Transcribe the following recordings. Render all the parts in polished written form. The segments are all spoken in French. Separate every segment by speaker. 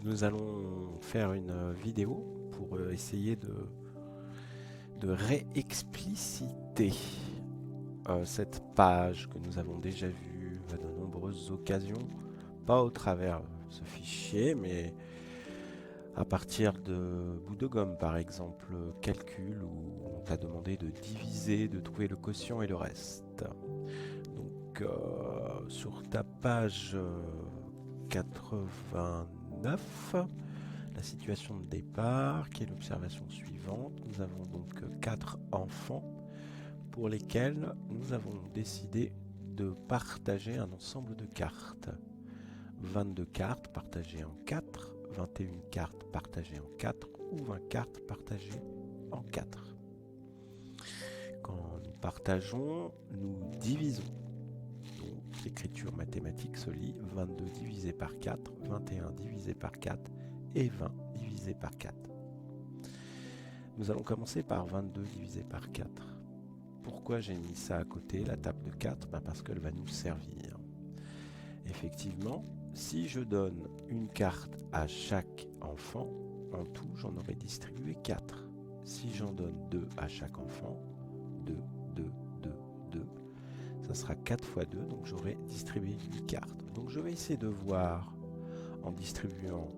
Speaker 1: nous allons faire une vidéo pour essayer de réexpliciter cette page que nous avons déjà vue à de nombreuses occasions, pas au travers ce fichier, mais à partir de bouts de gomme, par exemple, calcul, où on t'a demandé de diviser, de trouver le quotient et le reste. Donc, sur ta page 89, la situation de départ, qui est l'observation suivante, nous avons donc 4 enfants pour lesquels nous avons décidé de partager un ensemble de cartes. 22 cartes partagées en 4, 21 cartes partagées en 4 ou 20 cartes partagées en 4. Quand nous partageons, nous divisons. Donc l'écriture mathématique se lit 22 divisé par 4, 21 divisé par 4 et 20 divisé par 4. Nous allons commencer par 22 divisé par 4. Pourquoi j'ai mis ça à côté, la table de 4 ? Parce qu'elle va nous servir. Effectivement, si je donne une carte à chaque enfant, en tout, j'en aurai distribué 4. Si j'en donne 2 à chaque enfant, 2, 2, 2, 2, ça sera 4 fois 2, donc j'aurai distribué 8 cartes. Donc je vais essayer de voir, en distribuant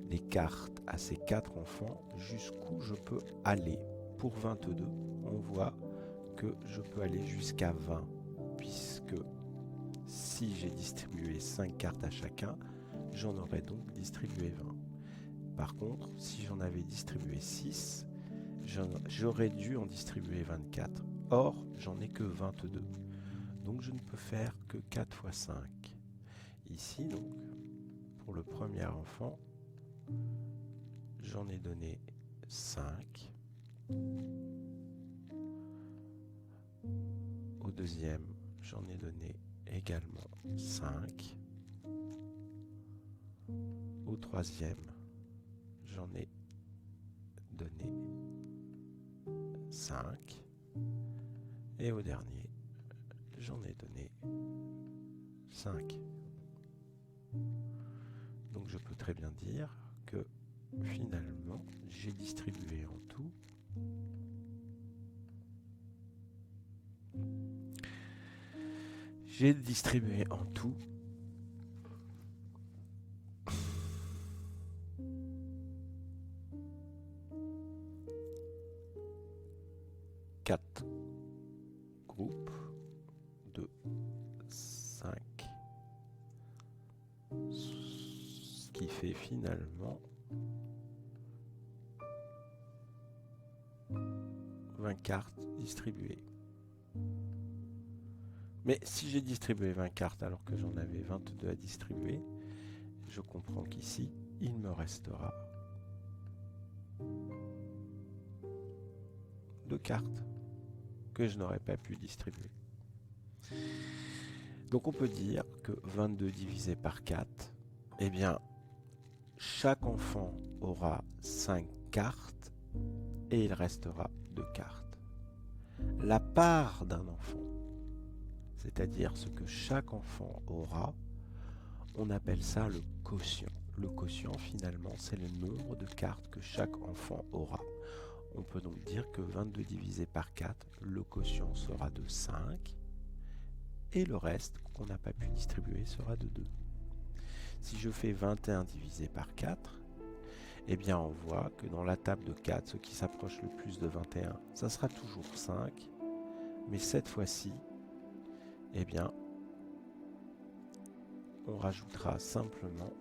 Speaker 1: les cartes à ces 4 enfants, jusqu'où je peux aller. Pour 22, on voit que je peux aller jusqu'à 20, puisque si j'ai distribué 5 cartes à chacun, j'en aurais donc distribué 20. Par contre, si j'en avais distribué 6, j'aurais dû en distribuer 24. Or, j'en ai que 22. Donc je ne peux faire que 4 fois 5. Ici, donc, pour le premier enfant, j'en ai donné 5. Au deuxième, j'en ai donné également 5. Au troisième, j'en ai donné 5. Et au dernier, j'en ai donné 5. Donc je peux très bien dire que finalement, j'ai distribué en tout 4 groupes de 5. Ce qui fait finalement 20 cartes distribuées. Mais si j'ai distribué 20 cartes alors que j'en avais 22 à distribuer, je comprends qu'ici, il me restera 2 cartes que je n'aurais pas pu distribuer. Donc on peut dire que 22 divisé par 4, eh bien, chaque enfant aura 5 cartes et il restera 2 cartes. La part d'un enfant, c'est-à-dire ce que chaque enfant aura, on appelle ça le quotient. Le quotient, finalement, c'est le nombre de cartes que chaque enfant aura. On peut donc dire que 22 divisé par 4, le quotient sera de 5, et le reste qu'on n'a pas pu distribuer sera de 2. Si je fais 21 divisé par 4, eh bien on voit que dans la table de 4, ce qui s'approche le plus de 21, ça sera toujours 5, mais cette fois-ci, eh bien, on rajoutera simplement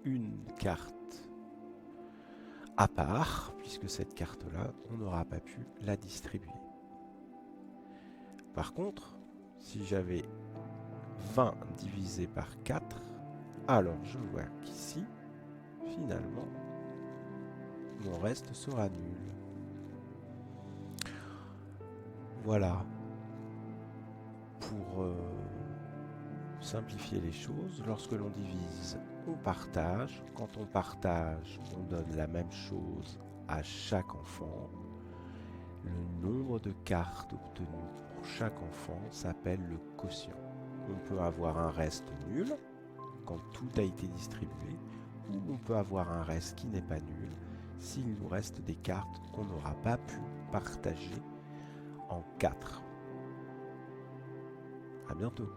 Speaker 1: une carte à part, puisque cette carte-là, on n'aura pas pu la distribuer. Par contre, si j'avais 20 divisé par 4, alors je vois qu'ici, finalement, mon reste sera nul. Voilà. Pour simplifier les choses, lorsque l'on divise, on partage. Quand on partage, on donne la même chose à chaque enfant. Le nombre de cartes obtenues pour chaque enfant s'appelle le quotient. On peut avoir un reste nul, quand tout a été distribué, ou on peut avoir un reste qui n'est pas nul s'il nous reste des cartes qu'on n'aura pas pu partager en 4. À bientôt.